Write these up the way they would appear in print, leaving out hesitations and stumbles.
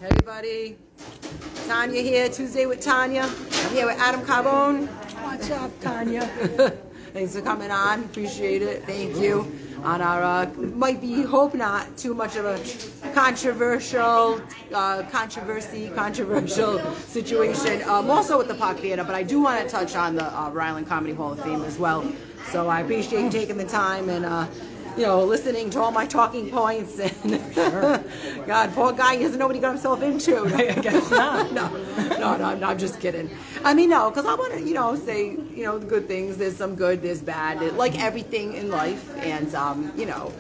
Hey everybody, Tanya here, Tuesday with Tanya. I'm here with Adam Carbone. What's up, Tanya? Thanks for coming on, appreciate it, thank you. On our, might be, hope not, too much of a controversial situation, also with the Park Theater, but I do want to touch on the Rhode Island Comedy Hall of Fame as well. So I appreciate you taking the time and you know, listening to all my talking points. And Sure. God, poor guy, he doesn't know what he got himself into. I guess not. No, I'm just kidding. I mean, no, because I want to, you know, say, you know, the good things. There's some good, there's bad, like everything in life. And, you know,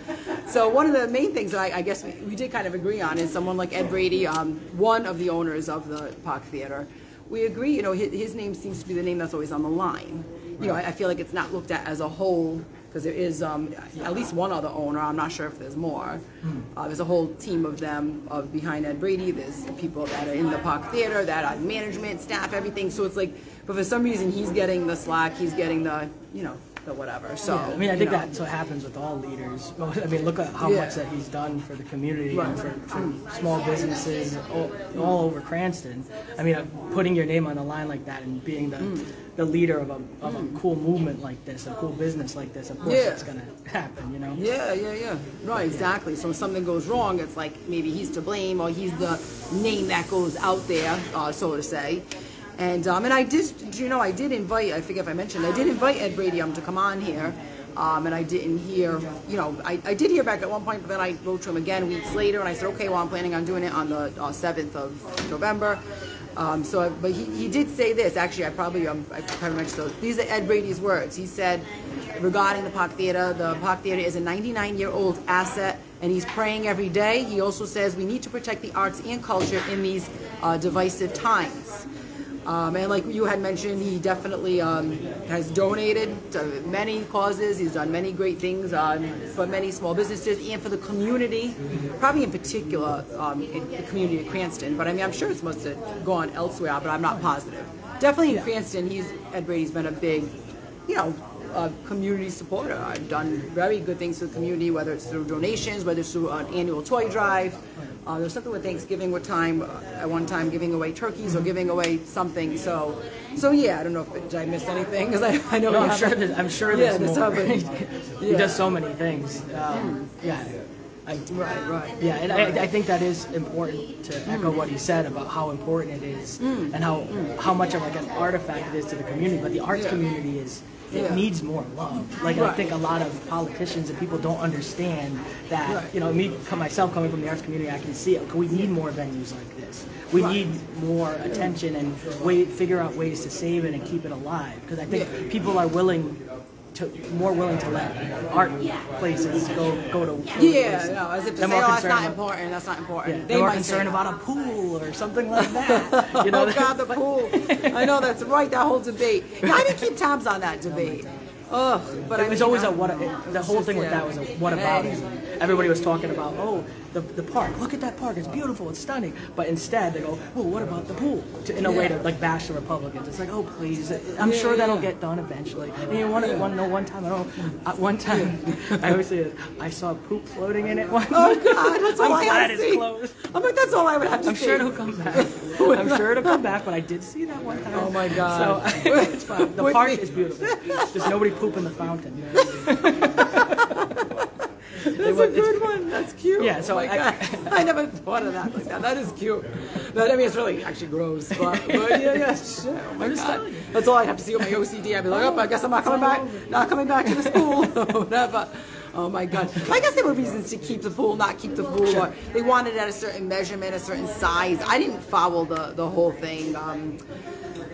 so one of the main things that I guess we did kind of agree on is someone like Ed Brady, one of the owners of the Park Theater. We agree, you know, his name seems to be the name that's always on the line. You know, I feel like it's not looked at as a whole, because there is at least one other owner. I'm not sure if there's more. There's a whole team of them behind Ed Brady. There's people that are in the Park Theater, that are management, staff, everything. So it's like, but for some reason he's getting the slack. He's getting the, you know, the whatever. So yeah, I mean, I think that's what happens with all leaders. I mean, look at how much that he's done for the community and for small businesses all over Cranston. I mean, putting your name on the line like that and being the leader of a cool movement like this, a cool business like this, of course it's going to happen, you know? Yeah. Right, exactly. So if something goes wrong, it's like maybe he's to blame or he's the name that goes out there, so to say. And I did, you know, I did invite, I forget if I mentioned, I did invite Ed Brady to come on here. And I didn't hear, you know, I did hear back at one point, but then I wrote to him again weeks later, and I said, okay, well, I'm planning on doing it on the 7th of November. But he did say this, actually, I probably mentioned those. These are Ed Brady's words. He said, regarding the Park Theater is a 99-year-old asset, and he's praying every day. He also says we need to protect the arts and culture in these divisive times. And like you had mentioned, he definitely has donated to many causes. He's done many great things for many small businesses and for the community, probably in particular in the community of Cranston. But I mean, I'm sure it must have gone elsewhere, but I'm not positive. Definitely in Cranston, Ed Brady's been a big, you know, community supporter. I've done very good things for the community, whether it's through donations, whether it's through an annual toy drive. There's something with Thanksgiving at one time giving away turkeys or giving away something. So yeah, I don't know if did I miss anything, because I know I'm sure there's more. He does so many things. Right. Yeah, and I think that is important to echo what he said about how important it is and how much of like an artifact it is to the community. But the arts community it needs more love. Like I think a lot of politicians and people don't understand that. You know, myself coming from the arts community, I can see it. We need more venues like this. We need more attention and figure out ways to save it and keep it alive. Because I think people are more willing to let art places go to as if to say, that's not important. That's not important. Yeah, they're more concerned about a pool or something like that. You know, oh God, the pool! I know, that's right. That whole debate. Yeah, I didn't keep tabs on that debate. But it was always the whole thing with that was a what about it? Everybody was talking about, the park. Look at that park. It's beautiful. It's stunning. But instead, they go, well, what about the pool? In a way to like bash the Republicans. It's like, oh, please. I'm sure that'll get done eventually. And you want to know one time? One time, I always say it, I saw poop floating in it once. Oh God, that's all I'm glad it's see. closed. I'm like, that's all I would have to see. I'm sure it'll come back. I'm sure it'll come back, but I did see that one time. Oh my God. So it's fine. The park is beautiful. Just nobody poop in the fountain. That's a good one. That's cute. Yeah, so I never thought of that like that. That is cute. I mean, it's really actually gross. But yeah, shit. Oh my God. That's all I'd have to see with my OCD. I'd be like, I guess I'm not coming back to the school or whatever. Oh my God. I guess there were reasons to keep the pool, not keep the pool. Or they wanted it at a certain measurement, a certain size. I didn't follow the whole thing.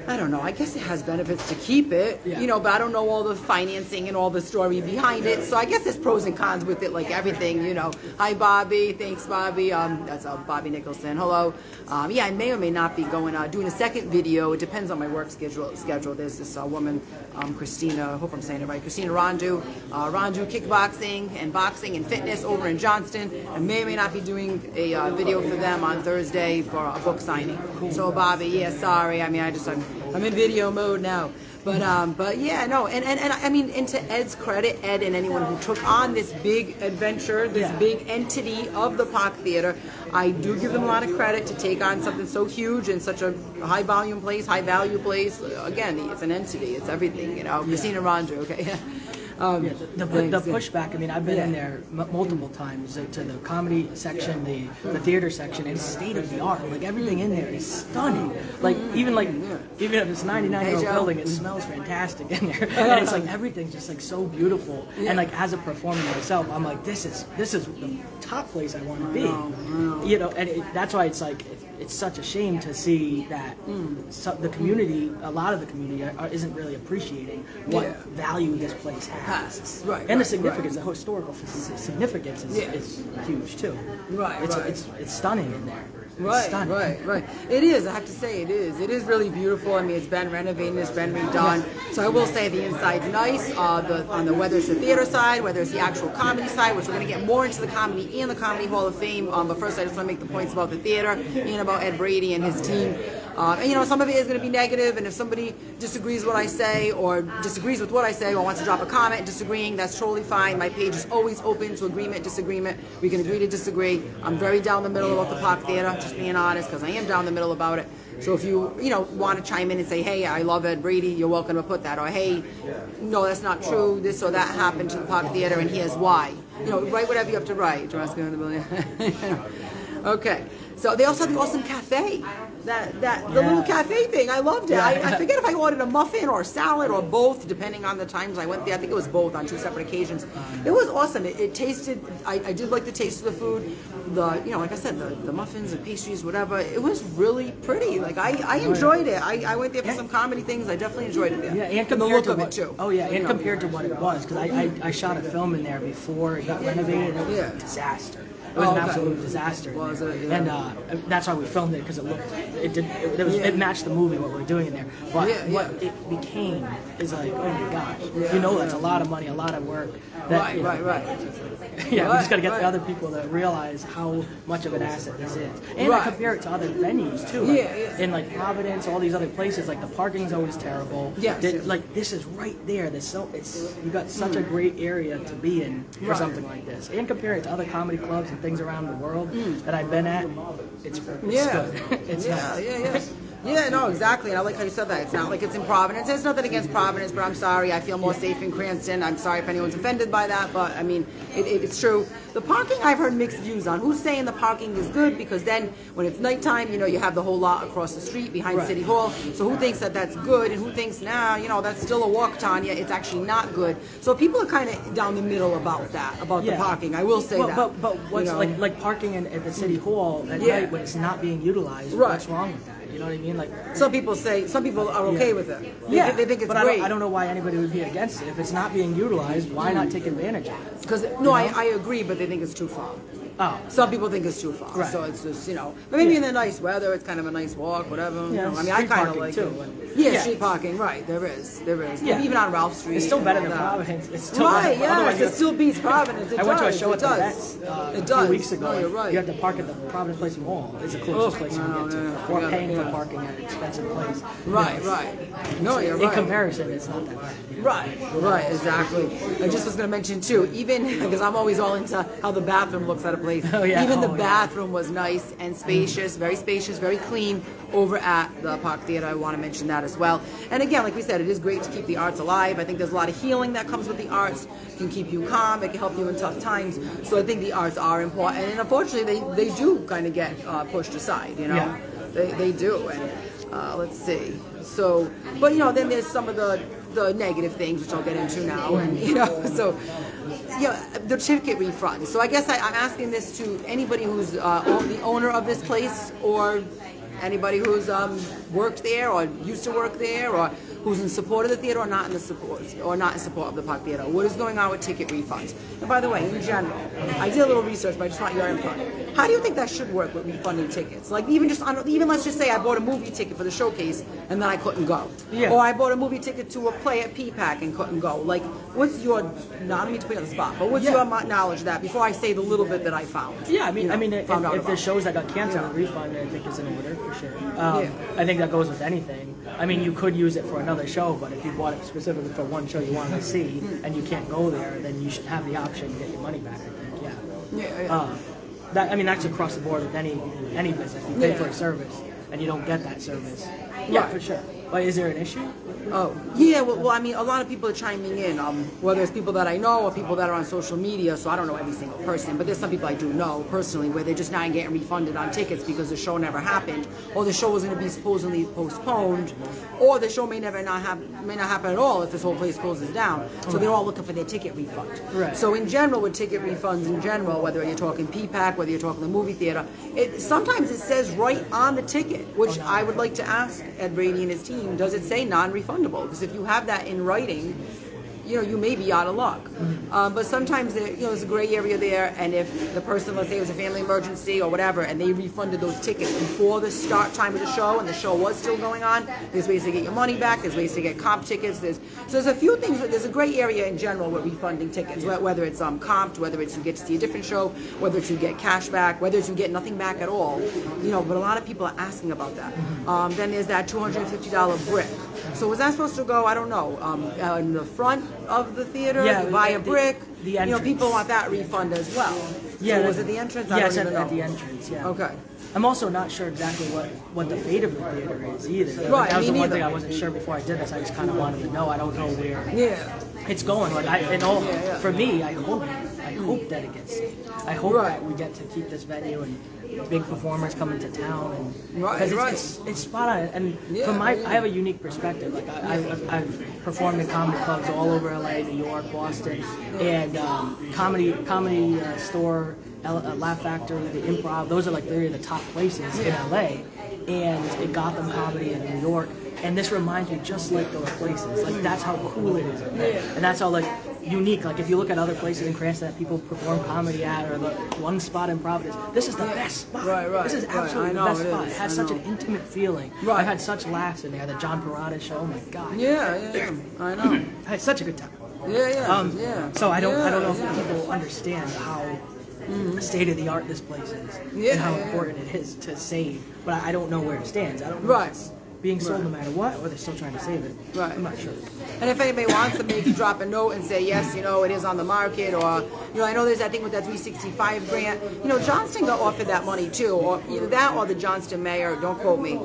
I don't know. I guess it has benefits to keep it, you know, but I don't know all the financing and all the story behind it. So I guess there's pros and cons with it, like everything, you know. Hi, Bobby. Thanks, Bobby. That's Bobby Nicholson. Hello. Yeah, I may or may not be doing a second video. It depends on my work schedule. There's this woman, Christina, I hope I'm saying it right, Christina Rondu kickboxing and boxing and fitness over in Johnston. I may or may not be doing a video for them on Thursday for a book signing. So, Bobby, yeah, sorry. I mean, I'm in video mode now. But yeah, no, and I mean, and to Ed's credit, Ed and anyone who took on this big adventure, this big entity of the Park Theater, I do give them a lot of credit to take on something so huge and such a high volume place, high value place. Again, it's an entity. It's everything, you know. Christina Rondra, okay. The pushback, I mean, I've been in there multiple times to the comedy section, the theater section. It's state of the art. Like, everything in there is stunning. Like, even if it's a 99-year-old building, it smells fantastic in there. And it's like, everything's just like so beautiful. And like, as a performer myself, I'm like, this is the top place I want to be. You know, and that's why it's like, it's such a shame to see that the community, a lot of the community, isn't really appreciating what value this place has. Right, and the significance, the historical significance is huge too. It's stunning in there. Right. It is. I have to say, it is. It is really beautiful. I mean, it's been renovated, it's been redone. So I will say the inside's nice. Whether it's the theater side, whether it's the actual comedy side, which we're going to get more into the comedy and the Comedy Hall of Fame. But first, I just want to make the points about the theater and about Ed Brady and his team. And you know, some of it is going to be negative, and if somebody disagrees with what I say, or disagrees with what I say, or wants to drop a comment disagreeing, that's totally fine. My page is always open to agreement, disagreement. We can agree to disagree. I'm very down the middle about the Park Theater, just being honest, because I am down the middle about it. So if you want to chime in and say, hey, I love Ed Brady, you're welcome to put that. Or hey, no, that's not true. This or that happened to the Park Theater, and here's why. You know, write whatever you have to write. Okay. So they also have the awesome cafe. The little cafe thing, I loved it. I forget if I ordered a muffin or a salad or both, depending on the times I went there. I think it was both on 2 separate occasions. It was awesome. It tasted. I did like the taste of the food. Like I said, the muffins, the pastries, whatever. It was really pretty. Like I enjoyed it. I went there for some comedy things. I definitely enjoyed it there. Yeah, and compared to it too. Oh yeah, and compared to what it was, because I shot a film in there before it got renovated. And it was a disaster. It was an absolute disaster. Was it? Yeah. And that's why we filmed it, because it matched the movie, what we were doing in there. But what it became is like, oh my gosh, that's a lot of money, a lot of work. Right. Yeah, we just got to get the other people to realize how much of an asset this is, and to compare it to other venues too. In like Providence, all these other places, like the parking's always terrible. Like this is right there. You got such a great area to be in for something like this, and compare it to other comedy clubs and things around the world that I've been at. It's good. It's nice. Yeah, no, exactly. And I like how you said that. It's not like it's in Providence. There's nothing against Providence, but I'm sorry. I feel more safe in Cranston. I'm sorry if anyone's offended by that, but I mean, it's true. The parking, I've heard mixed views on. Who's saying the parking is good? Because then when it's nighttime, you have the whole lot across the street behind City Hall. So who thinks that that's good? And who thinks, that's still a walk, Tanya. It's actually not good. So people are kind of down the middle about that, about the parking. I will say that. But what's like parking at the City Hall at night when it's not being utilized, what's wrong with that? You know what I mean? Like some people are okay with it. They think it's great. I don't know why anybody would be against it. If it's not being utilized, why not take advantage of it? Because I agree, but they think it's too far. Oh. Some people think it's too far. So it's just, but maybe in the nice weather, it's kind of a nice walk, whatever. Yeah, I mean, I kind of like too. Street parking, right? There is. Yeah. Even on Ralph Street. It's still better than Providence. It's still right? Yes, it still beats Providence. I went to a show at the Vets a few weeks ago. No, you're right. You had to park at the Providence Place Mall. It's the closest place you can get to. Or paying for parking at an expensive place. Right. No, you're right. In comparison, it's not that bad. Right, exactly. I just was going to mention too, even because I'm always all into how the bathroom looks at a place. Even the bathroom was nice and spacious, very clean over at the Park Theater. I want to mention that as well. And again, like we said, it is great to keep the arts alive. I think there's a lot of healing that comes with the arts. It can keep you calm. It can help you in tough times. So I think the arts are important. And unfortunately, they do kind of get pushed aside, They do. And let's see. So, but then there's some of the negative things, which I'll get into now. And, the ticket refund. So I guess I'm asking this to anybody who's the owner of this place, or anybody who's worked there or used to work there, or who's in support of the theater or not in support of the Park Theater. What is going on with ticket refunds? And by the way, in general, I did a little research, but I just want your input. How do you think that should work with refunding tickets? Like even let's just say I bought a movie ticket for the showcase and then I couldn't go. Or I bought a movie ticket to a play at PPAC and couldn't go. Like, what's your, I don't mean to put you on the spot, but what's your knowledge of that before I say the little bit that I found? I mean, if the shows that got canceled, a refund I think is in order for sure. I think that goes with anything. I mean, you could use it for another show, but if you bought it specifically for one show you wanted to see and you can't go there, then you should have the option to get your money back, I think. That, I mean, that's across the board with any business. You pay for a service and you don't get that service. Yeah, for sure. But is there an issue? Oh, yeah, well, I mean, a lot of people are chiming in, whether it's people that I know or people that are on social media, so I don't know every single person, but there's some people I do know personally where they're just not getting refunded on tickets because the show never happened, or the show was going to be supposedly postponed, or the show may not happen at all if this whole place closes down, so they're all looking for their ticket refund. Right. So in general, with ticket refunds in general, whether you're talking PPAC, whether you're talking the movie theater, sometimes it says right on the ticket, which I would like to ask Ed Brady and his team, does it say non-refundable? Because if you have that in writing, you may be out of luck. But sometimes there's a gray area there, and if the person, let's say it was a family emergency or whatever, and they refunded those tickets before the start time of the show, and the show was still going on, there's ways to get your money back, there's ways to get comp tickets, there's a few things, there's a gray area in general with refunding tickets, whether it's comped, whether it's you get to see a different show, whether it's you get cash back, whether it's you get nothing back at all, but a lot of people are asking about that. Then there's that $250 brick. So was that supposed to go, I don't know, in the front of the theater, buy a brick? The entrance. People want that refund as well. Yeah, so was it the entrance? Yes, at the entrance, yeah. Okay. I'm also not sure exactly what the fate of the theater is either. Right, that was the one thing I wasn't sure before I did this. I just kind of wanted to know. I don't know where it's going. For me, I hope that it gets saved. I hope that we get to keep this venue and big performers coming to town, because it's spot on. And from I have a unique perspective. Like I've performed in comedy clubs all over LA, New York, Boston, and comedy store, Laugh Factory, the Improv. Those are like three of the top places in LA, and Gotham Comedy in New York. And this reminds me just like those places. Like that's how cool it is, and that's how like unique. Like if you look at other places in Cranston that people perform comedy at, or the one spot in Providence, this is the best spot. Right. This is absolutely the best spot. It has such an intimate feeling. I've had such laughs in there. The John Parada show. Oh my God. Yeah. I know. I had such a good time. Yeah. So I don't know if people understand how state of the art this place is, and how important it is to save. But I don't know where it stands. I don't know if it's being sold no matter what, or they're still trying to save it. I'm not sure. And if anybody wants to maybe drop a note and say, yes, it is on the market, or, I know there's that thing with that 365 grant. Johnston got offered that money too, or either that or the Johnston mayor, don't quote me,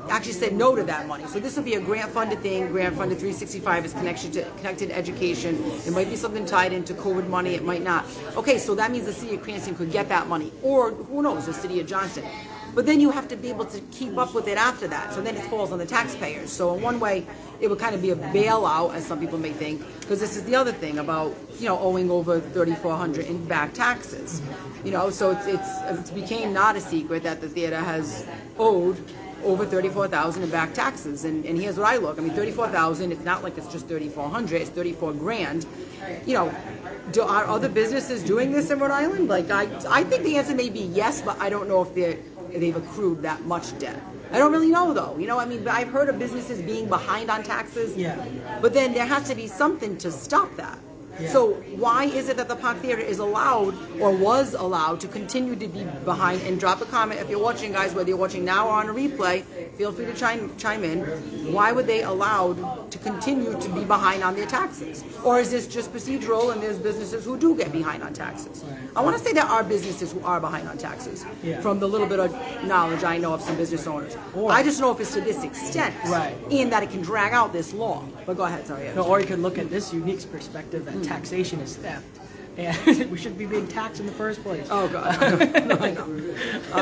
actually said no to that money. So this will be a grant-funded thing. Grant-funded 365 is connected to education. It might be something tied into COVID money. It might not. Okay, so that means the city of Cranston could get that money, or who knows, the city of Johnston. But then you have to be able to keep up with it after that. So then it falls on the taxpayers. So in one way, it would kind of be a bailout, as some people may think, because this is the other thing about, owing over $3,400 in back taxes. So it became not a secret that the theater has owed over $34,000 in back taxes. And here's what I look. I mean, $34,000. It's not like it's just $3,400. It's $34,000. Are other businesses doing this in Rhode Island? Like, I think the answer may be yes, but I don't know if they've accrued that much debt. I don't really know though. I've heard of businesses being behind on taxes. But then there has to be something to stop that. So why is it that the Park Theater is allowed, or was allowed, to continue to be behind? And drop a comment if you're watching, guys, whether you're watching now or on a replay, feel free to chime in. Why were they allowed to continue to be behind on their taxes? Or is this just procedural and there's businesses who do get behind on taxes? I want to say there are businesses who are behind on taxes, from the little bit of knowledge I know of some business owners. I just know if it's to this extent, and that it can drag out this long. But go ahead, sorry. No, or you could look at this unique perspective that taxation is theft. And we shouldn't be being taxed in the first place. Oh, God. I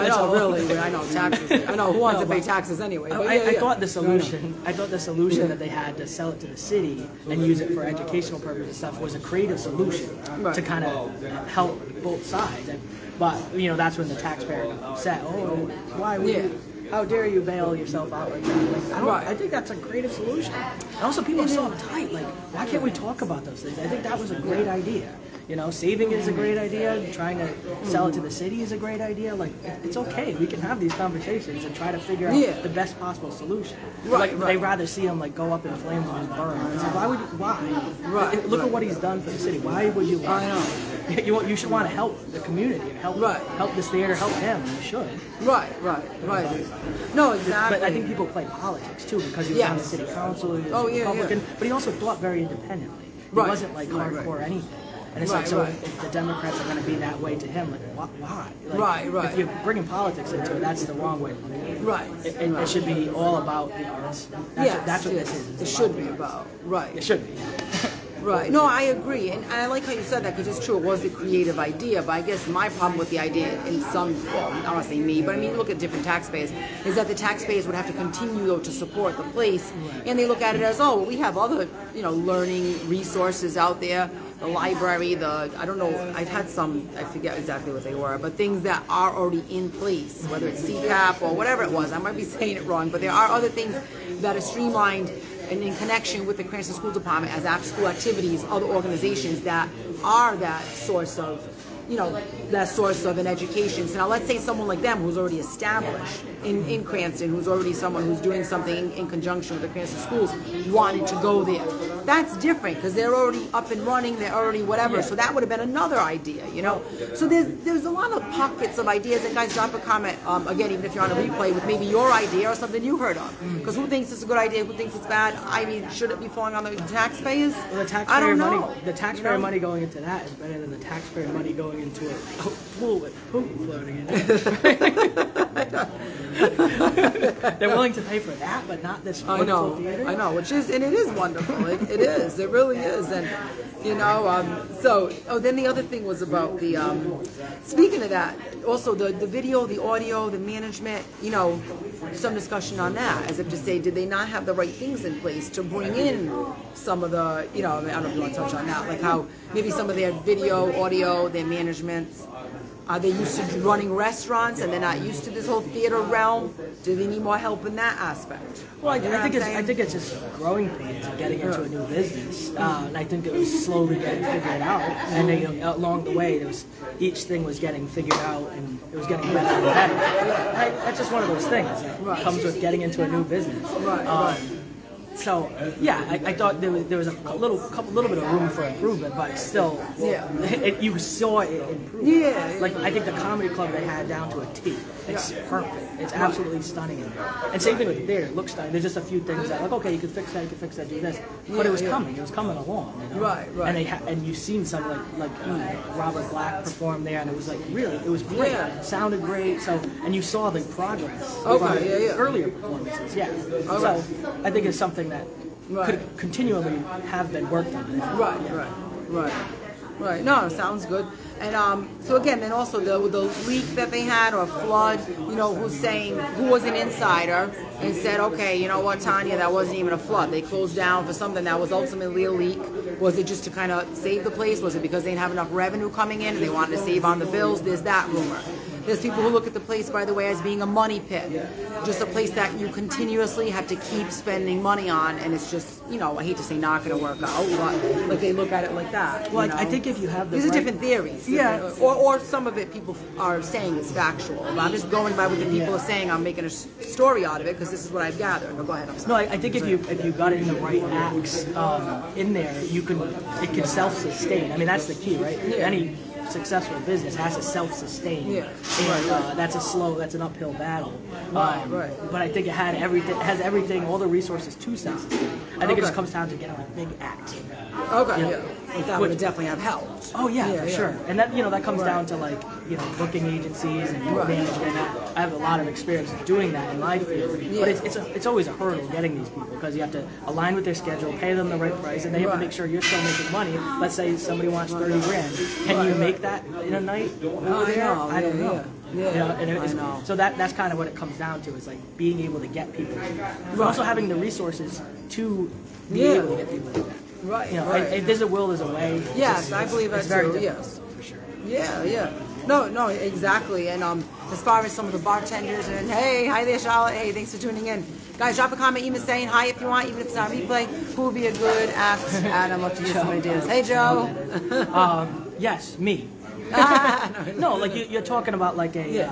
know, really. I know, taxes. I know, who wants to pay taxes anyway? I thought the solution that they had to sell it to the city and use it for educational purposes and stuff was a creative solution to kind of help both sides. But, that's when the taxpayer got upset. Oh, why would you? How dare you bail yourself out like that? I think that's a creative solution. And also, people are so uptight. Like, why can't we talk about those things? I think that was a great idea. Saving is a great idea. Trying to sell it to the city is a great idea. Like, it's okay. We can have these conversations and try to figure out the best possible solution. They rather see him go up in flames and just burn. It's like, why would you? Why? Look at what he's done for the city. Why would you? I know. You should want to help the community, help this theater, help him. You should. Right. No, exactly. But I think people play politics too, because he was on the city council. He was a Republican, but he also thought very independently. He wasn't hardcore anything. And it's like, so if the Democrats are going to be that way to him, like, why? Like, right. If you're bringing politics into it, that's the wrong way. Right. It should be all about the arts. That's what this is. It should be about. Right. It should be. Right. No, I agree. And I like how you said that, because it's true, it was the creative idea. But I guess my problem with the idea in some, well, I don't want to say me, but I mean, look at different taxpayers, is that the taxpayers would have to continue, though, to support the place. And they look at it as, oh, well, we have other, learning resources out there. The library, I don't know, I've had some, I forget exactly what they were, but things that are already in place, whether it's CCAP or whatever it was. I might be saying it wrong, but there are other things that are streamlined and in connection with the Cranston School Department as after-school activities, other organizations that are that source of, an education. So now let's say someone like them who's already established in Cranston, who's already someone who's doing something in conjunction with the Cranston schools, wanted to go there. That's different, because they're already up and running, they're already whatever. Yeah. So that would have been another idea, So there's a lot of pockets of ideas. And guys, drop a comment, again, even if you're on a replay, with maybe your idea or something you heard of. Because who thinks it's a good idea, who thinks it's bad? I mean, should it be falling on the taxpayers? Well, I don't know. The taxpayer money going into that is better than the taxpayer money going into a pool with poop floating in it. They're willing to pay for that, but not this wonderful theater. I know, and it is wonderful. It is. It really is. And then the other thing was about the speaking of that, also the video, the audio, the management, some discussion on that, as if to say, did they not have the right things in place to bring in some of the, I don't know if you want to touch on that, like how maybe some of their video, audio, their management, are they used to running restaurants and they're not used to this whole theater realm? Do they need more help in that aspect? Well, I think it's just growing pains and getting into a new business. And I think it was slowly getting figured out. And then, along the way, each thing was getting figured out, and it was getting better and better. And that's just one of those things that comes with getting into a new business. So yeah, I thought there was a little bit of room for improvement, but still, you saw it improve. Yeah. Like I think the comedy club they had down to a T. It's perfect. It's absolutely stunning. And same thing with the theater. It looks stunning. There's just a few things that, like, okay, you could fix that, do this. But it was coming. It was coming along. Right. And you've seen some like Robert Black perform there, and it was like really, it was great. It sounded great. So, and you saw the progress from earlier performances. Yeah. So I think it's something that could continually have been worked on. Right. No, it sounds good. And so again, then also the leak that they had, or flood, who was an insider and said, okay, you know what, Tanya, that wasn't even a flood. They closed down for something that was ultimately a leak. Was it just to kind of save the place? Was it because they didn't have enough revenue coming in and they wanted to save on the bills? There's that rumor. There's people who look at the place, by the way, as being a money pit. Just a place that you continuously have to keep spending money on, and it's just, I hate to say not going to work out, but like they look at it like that. Well, I think if you have these are different theories. Yeah. Or some of it people are saying is factual. But I'm just going by what the people are saying. I'm making a story out of it because this is what I've gathered. No, go ahead. I'm sorry. No, I think if you got in the right acts in there, it can self-sustain. I mean, that's the key, right? Yeah. Any successful business has to self-sustain, and that's an uphill battle. Right. But I think it has everything, all the resources to self-sustain. I think it just comes down to getting a big act. Okay, that would definitely have helped. Oh yeah, for sure. And that comes down to booking agencies and management. I have a lot of experience doing that in my field, but it's always a hurdle getting these people because you have to align with their schedule, pay them the right price, and they have to make sure you're still making money. Let's say somebody wants 30 grand. Can you make that in a night over there? I don't know. So that's kind of what it comes down to, is like being able to get people, but also having the resources to be able to get people to that. Right. If there's a will, there's a way. Yes, I believe that's very true. Yes, for sure. Yeah. No, exactly. And as far as some of the bartenders, and hi there, Charlotte. Hey, thanks for tuning in. Guys, drop a comment, even saying hi if you want, even if it's on replay. Who would be a good act? Adam, love to hear some ideas. Hey, Joe. Yes, me. No, like you're talking about like a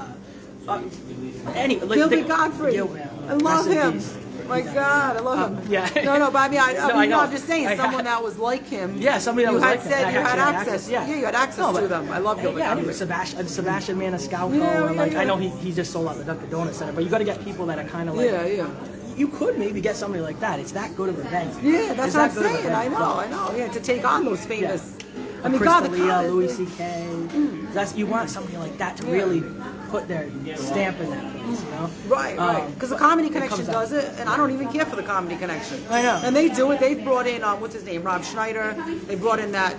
Gilby Godfrey. I love him. My God, I love him. No, but I mean, I'm just saying, someone that was like him. Yeah, somebody that was like him. You had access. Yeah, you had access to them. I love Gilby Godfrey. Sebastian Maniscalco. I know he just sold out the Dunkin' Donuts Center, but you got to get people that are kind of like. You could maybe get somebody like that. It's that good of a event. Yeah, that's what I'm saying. I know. Yeah, to take on those famous I mean, God, Louis C.K. That's you want somebody like that to really put their stamp in that place, you know? Right. Because the Comedy Connection does it, and I don't even care for the Comedy Connection. I know. And they do it. They've brought in what's his name, Rob Schneider. They brought in that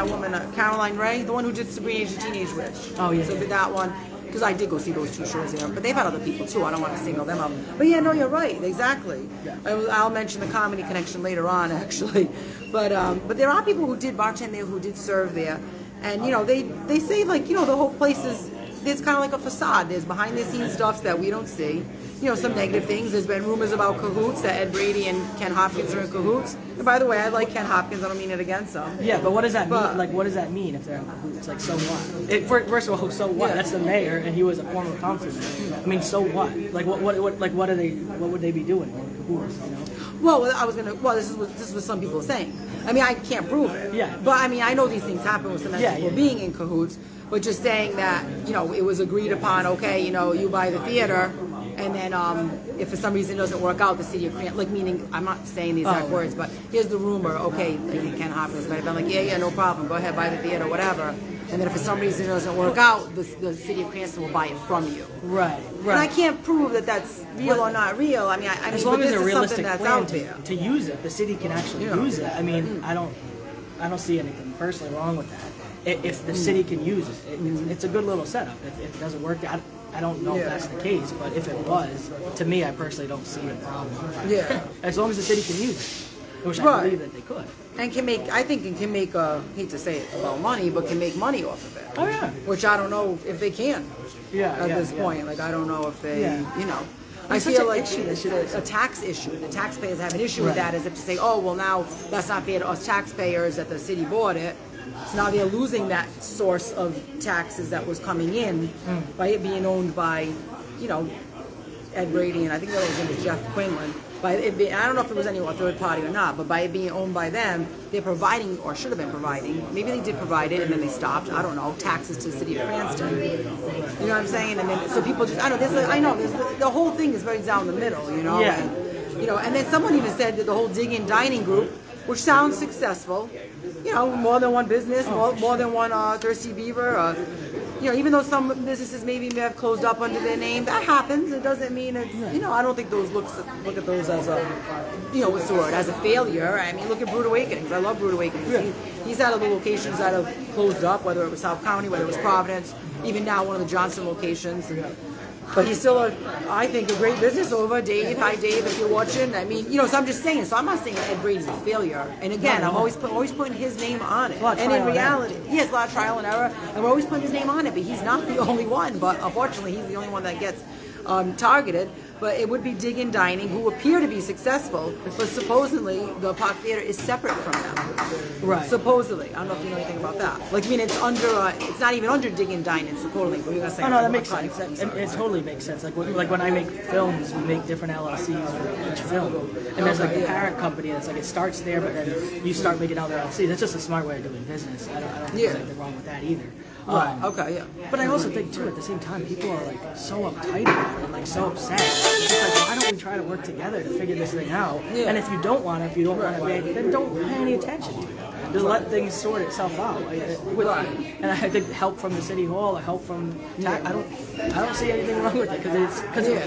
woman, Caroline Ray, the one who did Sabrina the Teenage Witch. Oh yeah. So did that one. Because I did go see those 2 shows there, but they've had other people too. I don't want to single them out. But yeah, no, you're right, exactly. Yeah. I'll mention the Comedy Connection later on, actually. But there are people who did bartend there, who did serve there, and you know they say like, you know, the whole place is, there's kind of like a facade. There's behind the scenes stuff that we don't see. You know, some negative things. There's been rumors about cahoots, that Ed Brady and Ken Hopkins are in cahoots. And by the way, I like Ken Hopkins. I don't mean it against him. Yeah, but what does that mean? Like, what does that mean if they're in cahoots? Like, so what? First of all, so what? Yeah. That's the mayor, and he was a former councilman. I mean, so what? Like, what are they? What would they be doing in cahoots? You know? Well, this is what some people are saying. I mean, I can't prove it. Yeah. But I mean, I know these things happen with some people being in cahoots. But just saying that, you know, it was agreed upon. Okay, you know, you buy the theater. And then if for some reason it doesn't work out, the city of Cranston, like meaning, I'm not saying the exact words, but here's the rumor, okay, I think Ken Hopkins might have been like, yeah, no problem, go ahead, buy the theater, whatever. And then if for some reason it doesn't work out, the city of Cranston will buy it from you. Right. And I can't prove that that's real or not real. I mean, as long as this a is realistic something that's plan out there. to use it, the city can actually use it. I mean, I don't see anything personally wrong with that. If the city can use it, it's a good little setup. If it doesn't work out, I don't know if that's the case, but if it was, to me, I personally don't see a problem. Yeah. As long as the city can use it, which I believe that they could. And I think it can make, hate to say it about money, but can make money off of it. Oh, yeah. Which I don't know if they can at this point. Like, I don't know if they, you know. I feel like it's a tax issue. The taxpayers have an issue with that, as if to say, oh, well, now that's not fair to us taxpayers that the city bought it. So now they're losing that source of taxes that was coming in by it being owned by, you know, Ed Brady, and I think that was Jeff Quinlan. By it being, I don't know if it was any third party or not, but by it being owned by them, they're providing, or should have been providing, maybe they did provide it and then they stopped, I don't know, taxes to the city of Cranston. You know what I'm saying? And then, so people just, the whole thing is very down the middle, you know? Yeah. And, you know, and then someone even said that the whole dig-in dining group, which sounds successful, you know, more than one business, more than one Thirsty Beaver, you know, even though some businesses maybe may have closed up under their name, that happens. It doesn't mean it's, you know, I don't think those look at those as a, you know, what's the word, as a failure. I mean, look at Brood Awakenings. I love Brood Awakenings. Yeah. He's had other locations that have closed up, whether it was South County, whether it was Providence, even now one of the Johnson locations. But he's still, I think, a great business over. Dave, hi Dave, if you're watching. I mean, you know, so I'm just saying. So I'm not saying Ed Brady's a failure. And again, I'm always putting his name on it. And in reality, he has a lot of trial and error, and we're always putting his name on it. But he's not the only one. But unfortunately, he's the only one that gets targeted. But it would be Dig-In Dining, who appear to be successful, but supposedly the Park Theater is separate from them. Right. Supposedly. I don't know if you know anything about that. Like, I mean, it's under, it's not even under Dig-In Dining, supposedly. But you're gonna say, oh, no, that makes sense. It totally makes sense. Like when I make films, we make different LLCs for each film. And there's like a parent company that's like, it starts there, but then you start making other LLCs. That's just a smart way of doing business. I don't think there's anything wrong with that either. Right. Okay. Yeah. But I also think too, at the same time, people are like so uptight about it, like so upset. It's just like, why don't we try to work together to figure this thing out? Yeah. And if you don't want to pay, then don't pay any attention to it. Just let things sort itself out. And I think help from the city hall, or help from tax, I don't see anything wrong with it because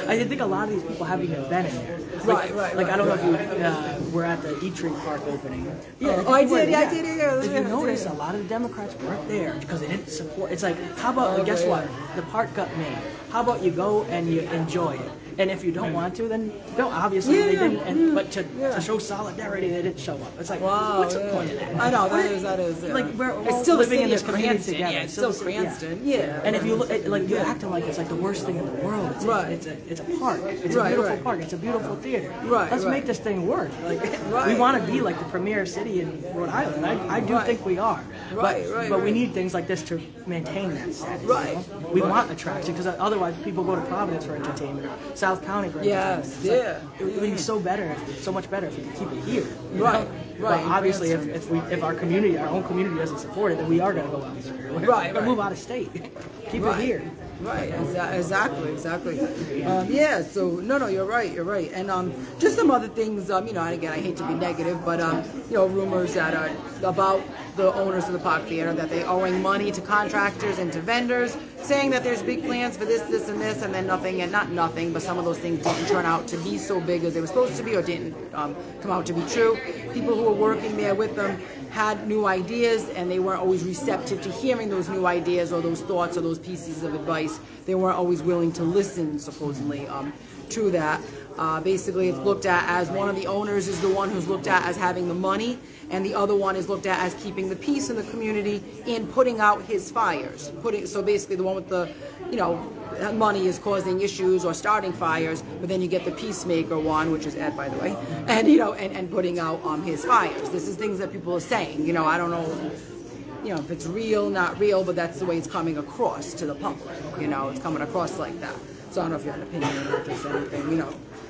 I think a lot of these people haven't even been in there. Like, like I don't know if you were at the Eatery Park opening. Yeah, I did. If you notice, a lot of the Democrats weren't there because they didn't support. It's like, how about guess what? The park got made. How about you go and you enjoy it? And if you don't want to, then don't. Obviously, they didn't. But to show solidarity, they didn't show up. It's like, what's the point of that? I know that is. Yeah. Like we're it's still living in this community Cranston, together. Yeah, it's still Cranston. Yeah. And if you look, like you're acting like it's like the worst thing in the world. It's a park. It's a beautiful park. It's a beautiful theater. Let's make this thing work. Like we want to be like the premier city in Rhode Island. I do think we are. But we need things like this to maintain that status. Right. You know? We want attraction because otherwise people go to Providence for entertainment, or South County for entertainment. Yeah. It would be so much better if we could keep it here. Right. But obviously, if our community, our own community, doesn't support it, then we are going to go elsewhere. We're going to move out of state. Keep it here. Right, exactly. Yeah, so no, you're right, and just some other things, and again, I hate to be negative, but rumors that are about the owners of the Park Theater that they owing money to contractors and to vendors, saying that there's big plans for this, and then nothing, and not nothing, but some of those things didn't turn out to be so big as they were supposed to be, or didn't come out to be true. People who were working there with them had new ideas, and they weren't always receptive to hearing those new ideas or those thoughts or those pieces of advice. They weren't always willing to listen, supposedly, to that. Basically, it's looked at as one of the owners is the one who's looked at as having the money, and the other one is looked at as keeping the peace in the community and putting out his fires. So basically, the one with the, money is causing issues or starting fires, but then you get the peacemaker one, which is Ed, by the way, and and putting out his fires. This is things that people are saying. I don't know, if it's real, not real, but that's the way it's coming across to the public. It's coming across like that. So I don't know if you have an opinion or just anything.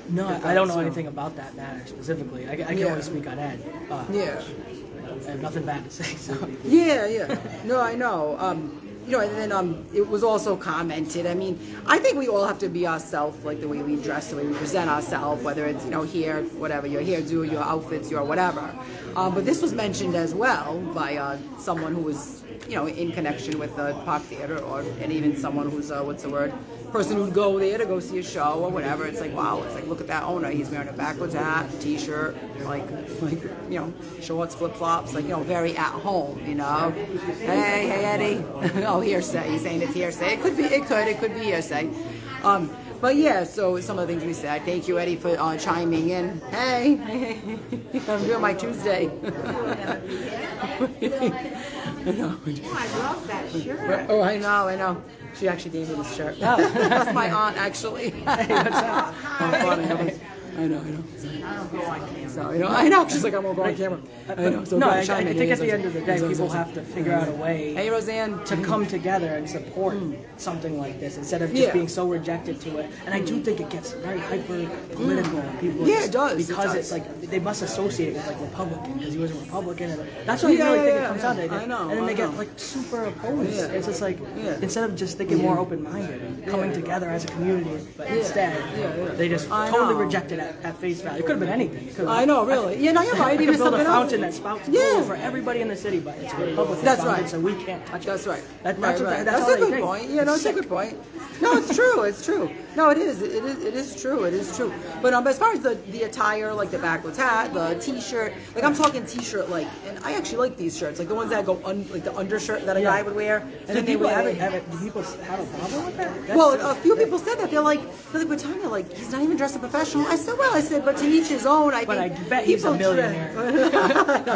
No, I don't know anything about that matter specifically. I can only speak on Ed. I have nothing bad to say. So. Yeah. No, I know. And then it was also commented. I mean, I think we all have to be ourselves, like the way we dress, the way we present ourselves, whether it's, here, whatever, your hairdo, your outfits, your whatever. But this was mentioned as well by someone who was, in connection with the Park Theater, and even someone who's, person who'd go there to go see a show or whatever. It's like, wow, it's like, look at that owner. He's wearing a backwards hat, t-shirt, like shorts, flip-flops, very at home, Hey, Eddie. Oh, hearsay. He's saying it's hearsay. It could be hearsay. But yeah, so some of the things we said. Thank you, Eddie, for chiming in. Hey. I'm doing my Tuesday. I love that shirt. Oh, I know. She actually gave me this shirt. That's my aunt, actually. Hey, what's up? I know. So, I know. She's like, I won't go on camera. I know. So I think at the end of the day, people have to figure out a way hey, Roseanne. to come together and support something like this instead of just being so rejected to it. And I do think it gets very hyper political. People it does. Because it's like they must associate it with like Republican because he was a Republican. And that's what I really think it comes down to. I know. And then they get like super opposed. It's just like instead of just thinking more open-minded and coming together as a community, but instead they just totally reject it at face value. It could have been anything. I know, really. You're right. We could build a fountain that spouts gold for everybody in the city, but it's a Republican fountain, so we can't touch it. That's right. That's a good point. It's a good point. No, it's true. No, it is true. But as far as the attire, like the backwards hat, the t-shirt, like I'm talking t-shirt, like, and I actually like these shirts, like the ones that go like the undershirt that a guy would wear, and then people have a problem with that? Well, a few people said that they're like, with Tanya, like he's not even dressed as a professional. I said, but to each his own. But I bet he's a millionaire.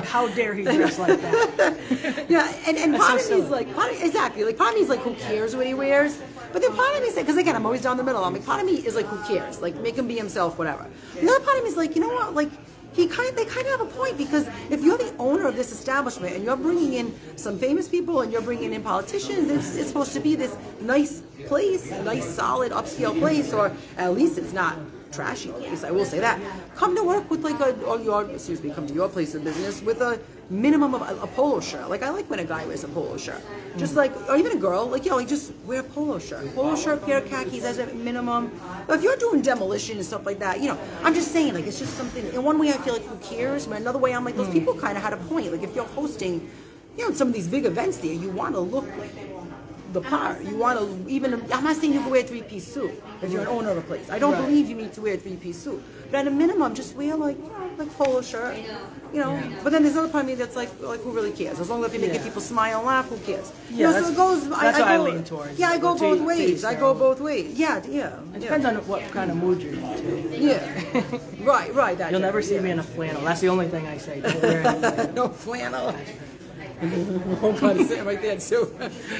How dare he dress like that? Yeah, and part of me is like, part of me is like, who cares what he wears? But then part of me said, because again, I'm always down the middle. I'm like, part of me is like, who cares? Like, make him be himself, whatever. The other part of me is like, you know what? Like, they kind of have a point, because if you're the owner of this establishment and you're bringing in some famous people and you're bringing in politicians, it's supposed to be this nice place, nice, solid, upscale place, or at least it's not trashy place. I will say that. Come to work with come to your place of business with a minimum of a polo shirt. Like, I like when a guy wears a polo shirt. Just like, or even a girl, like, just wear a polo shirt. Polo shirt, pair of khakis as a minimum. But if you're doing demolition and stuff like that, I'm just saying, like, it's just something, in one way I feel like, who cares? But another way I'm like, those people kind of had a point. Like, if you're hosting, some of these big events there, you want to look like the part. You want to I'm not saying you can wear a three-piece suit if you're an owner of a place. I don't believe you need to wear a three-piece suit. But at a minimum, just wear like polo shirt, But then there's another part of me that's like who really cares? As long as you make people smile and laugh, who cares? So it goes. That's what I lean towards. Yeah, I go both ways. Yeah. It depends on what kind of mood you're in. Yeah. Right. You'll never see me in a flannel. That's the only thing I say. Don't wear any no flannel. Home kind of sitting right there too.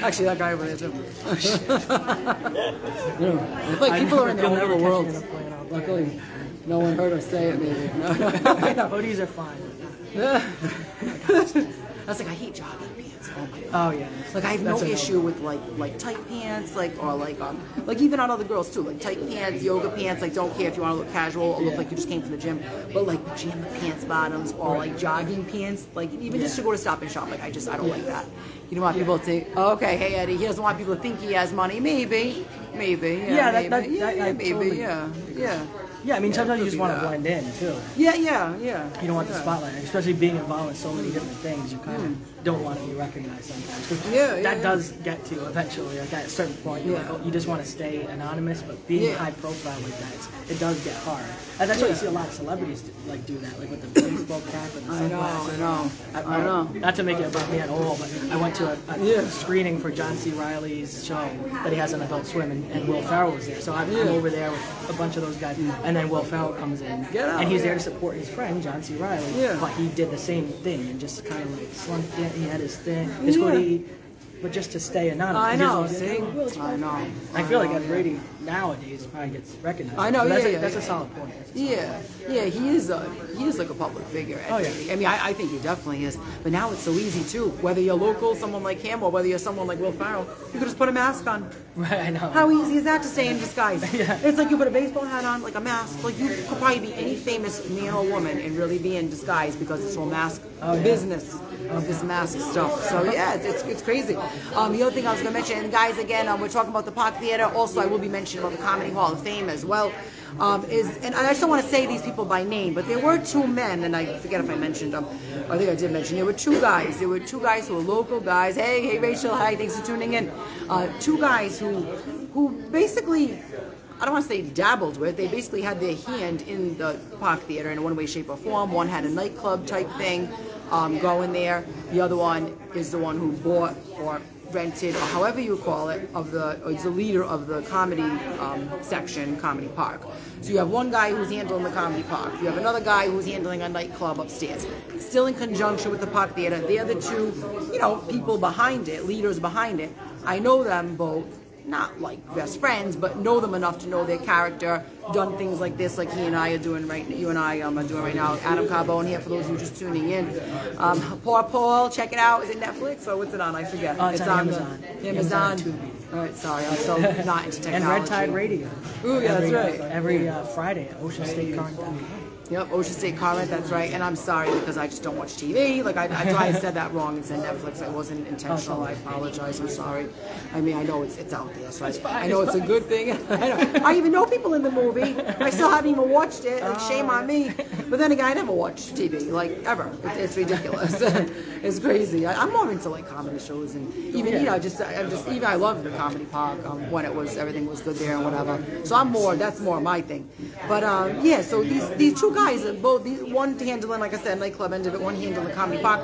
Actually, that guy over there too. It's like people are in their own world. Luckily, no one heard us say it. Maybe. No. Hoodies are fine. I was like, I hate jogging pants. Oh my god. Oh yeah. Like I have no issue with like tight pants, like even on other girls too, like tight pants, yoga pants. Like don't care if you want to look casual or look like you just came from the gym, but like pajama pants bottoms or like jogging pants, like even just to go to Stop and Shop. Like I don't like that. You don't want people to think, oh, okay, hey Eddie, he doesn't want people to think he has money. Maybe, yeah, maybe. Yeah, I mean, sometimes you just want to blend in, too. Yeah. You don't want the spotlight, especially being involved in so many different things. You kind of don't want to be recognized sometimes. That does get to eventually, like at a certain point, you're like, oh, you just want to stay anonymous, but being high profile like that, it does get hard. And that's why you see a lot of celebrities like do that, like with the baseball cap and the sunglasses. I know. Not to make it about me at all, but I went to a screening for John C. Reilly's show that he has on Adult Swim, and Will Ferrell was there. So I'm over there with a bunch of those guys, and then Will Ferrell comes in, and he's there to support his friend John C. Reilly. But he did the same thing and just kind of like slunk in. He had his thing, his hoodie, but just to stay anonymous. I know. See, I know. I feel like Ed Brady nowadays probably gets recognized. I know. So that's a solid point. He is like a public figure. Ed Brady. I mean, I think he definitely is. But now it's so easy too. Whether you're local, someone like him, or whether you're someone like Will Ferrell, you could just put a mask on. Right, I know. How easy is that to stay in disguise? It's like you put a baseball hat on, like a mask. Like you could probably be any famous man or woman and really be in disguise because it's all mask business of this mask stuff. So yeah, it's crazy. The other thing I was going to mention, and guys, again, we're talking about the Park Theater. Also, I will be mentioning about the Comedy Hall of Fame as well. And I just don't want to say these people by name, but there were two men, and I forget if I mentioned them. I think I did mention. There were two guys. There were two guys who were local guys. Hey Rachel, hi, thanks for tuning in. Two guys who basically, I don't want to say dabbled with, they basically had their hand in the Park Theater in one way, shape, or form. One had a nightclub type thing going there. The other one is the one who bought or rented, or however you call it, is the leader of the comedy section, Comedy Park. So you have one guy who's handling the Comedy Park. You have another guy who's handling a nightclub upstairs. Still in conjunction with the Park Theater. They're the two, people behind it, leaders behind it. I know them both. Not like best friends, but know them enough to know their character, done things like this, like he and I are doing you and I are doing right now. Adam Carbone here, for those of you just tuning in. Poor Paul, check it out. Is it Netflix or what's it on? I forget. It's on Amazon. All right, sorry, I'm so not into technology. And Red Tide Radio. Ooh, yeah, that's right. Every Friday at OceanStateCurrent.com. Yep, Ocean State Comment, that's right. And I'm sorry because I just don't watch TV. Like, I said that wrong and said Netflix. I wasn't intentional. I apologize. I'm sorry. I mean, I know it's out there, so I know it's a good thing. I even know people in the movie. I still haven't even watched it. Like, shame on me. But then again, I never watched TV, like, ever. It's ridiculous. It's crazy. I'm more into, like, comedy shows and even, even I love the Comedy Park when everything was good there and whatever. So that's more my thing. But, so these two guys, one handling, like I said, nightclub end of it, one handling the Comedy Park,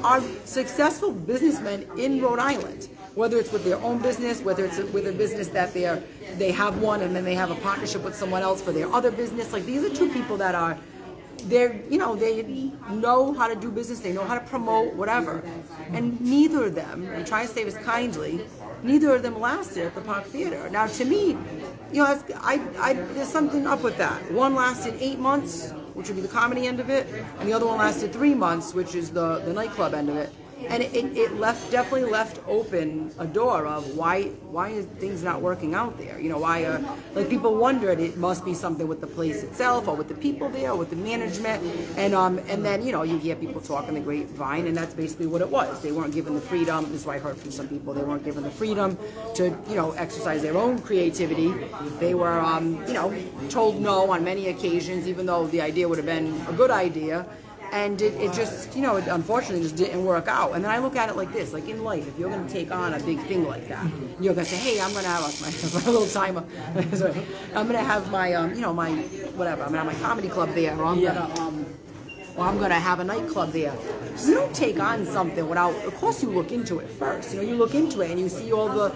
are successful businessmen in Rhode Island. Whether it's with their own business, whether it's with a business that they have one and then they have a partnership with someone else for their other business. Like, these are two people that they know how to do business, they know how to promote, whatever. And neither of them, I'm trying to say this kindly, neither of them lasted at the Park Theater. Now, to me, there's something up with that. One lasted 8 months, which would be the comedy end of it, and the other one lasted 3 months, which is the nightclub end of it. And it definitely left open a door of why is things not working out there? Why like people wondered it must be something with the place itself or with the people there or with the management. And then you hear people talking the grapevine, and that's basically what it was. They weren't given the freedom. This is what I heard from some people. They weren't given the freedom to exercise their own creativity. They were told no on many occasions, even though the idea would have been a good idea. And it just, it unfortunately just didn't work out. And then I look at it like this, like in life, if you're going to take on a big thing like that, you're going to say, hey, I'm going to have my little timer. Sorry. I'm going to have my, my, whatever, I'm going to have my comedy club there, or I'm going to have a nightclub there. You don't take on something without, of course you look into it first. You look into it and you see all the,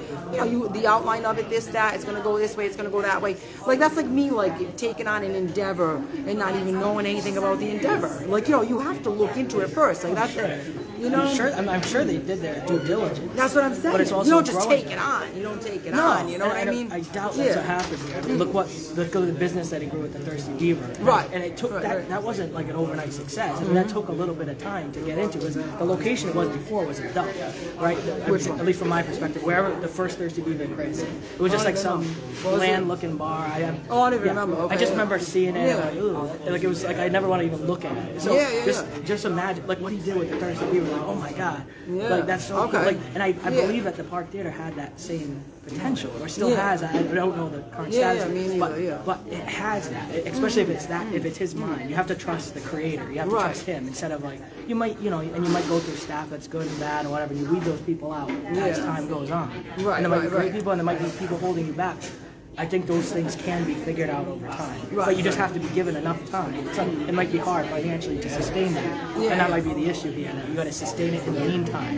the outline of it, this, that, it's going to go this way, it's going to go that way. Like, that's like me, like, taking on an endeavor and not even knowing anything about the endeavor. Like, you have to look into it first. Like, that's, I'm sure they did their due diligence. That's what I'm saying. But it's also you don't just take it on. You don't take it on. You know what I mean? I doubt that's what happened. Look at the business that he grew with the Thirsty Beaver. Right. And it took that wasn't like an overnight success. says. I mean, that took a little bit of time to get into. Because the location it was before was a dump, right? At least from my perspective, wherever the first Thirsty Beaver in Cranston, it was just like some bland-looking bar. I don't even remember. Okay. I just remember seeing it. And like it was like I never want to even look at it. So just imagine like what he did with the Thirsty Beaver. Like, oh my God, like that's so cool. Like, and I believe that the Park Theater had that same potential, or still has. I don't know the current status, but it has that. Especially if it's his mind. You have to trust the creator. You have to trust him instead of like you might and you might go through staff that's good and bad or whatever. And you weed those people out as time goes on. Right. And there might be great people and there might be people holding you back. I think those things can be figured out over time. But you just have to be given enough time. It might be hard financially to sustain that. And that might be the issue here. That you got to sustain it in the meantime.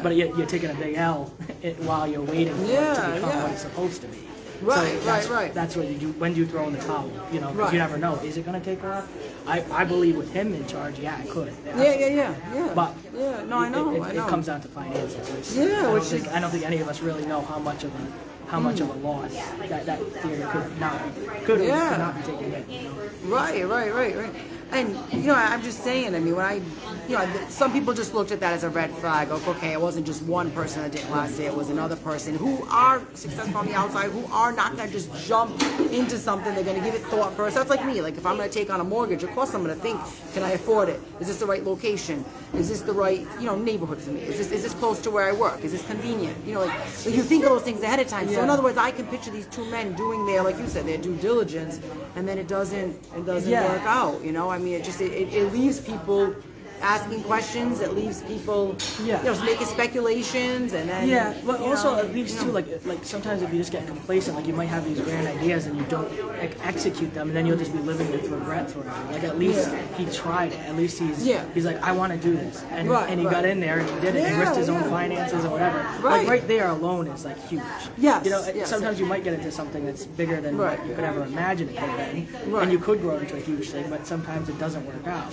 But you're taking a big L while you're waiting for it to become what it's supposed to be. Right. That's what you do. When do you throw in the towel? You know, because you never know. Is it going to take off? I believe with him in charge, it could. But I know. It comes down to finances. I don't think any of us really know how much of a loss that theater could not be taken in. Right. And I'm just saying. I mean, when some people just looked at that as a red flag. Okay, it wasn't just one person that did last year. It was another person who are successful on the outside, who are not going to just jump into something. They're going to give it thought first. That's like me. Like if I'm going to take on a mortgage, of course I'm going to think, can I afford it? Is this the right location? Is this the right neighborhood for me? Is this close to where I work? Is this convenient? Like you think of those things ahead of time. So in other words, I can picture these two men doing their, like you said, their due diligence, and then it doesn't work out. I mean, it leaves people asking questions. It leaves people, making speculations, and then but also it leaves too like sometimes if you just get complacent, like you might have these grand ideas and you don't execute them, and then you'll just be living with regret forever. Like at least he tried it. At least he's like, I want to do this, and he got in there and he did it. He risked his own finances or whatever. Like right there alone is like huge. Sometimes you might get into something that's bigger than what you could ever imagine it could have been, and you could grow into a huge thing, but sometimes it doesn't work out.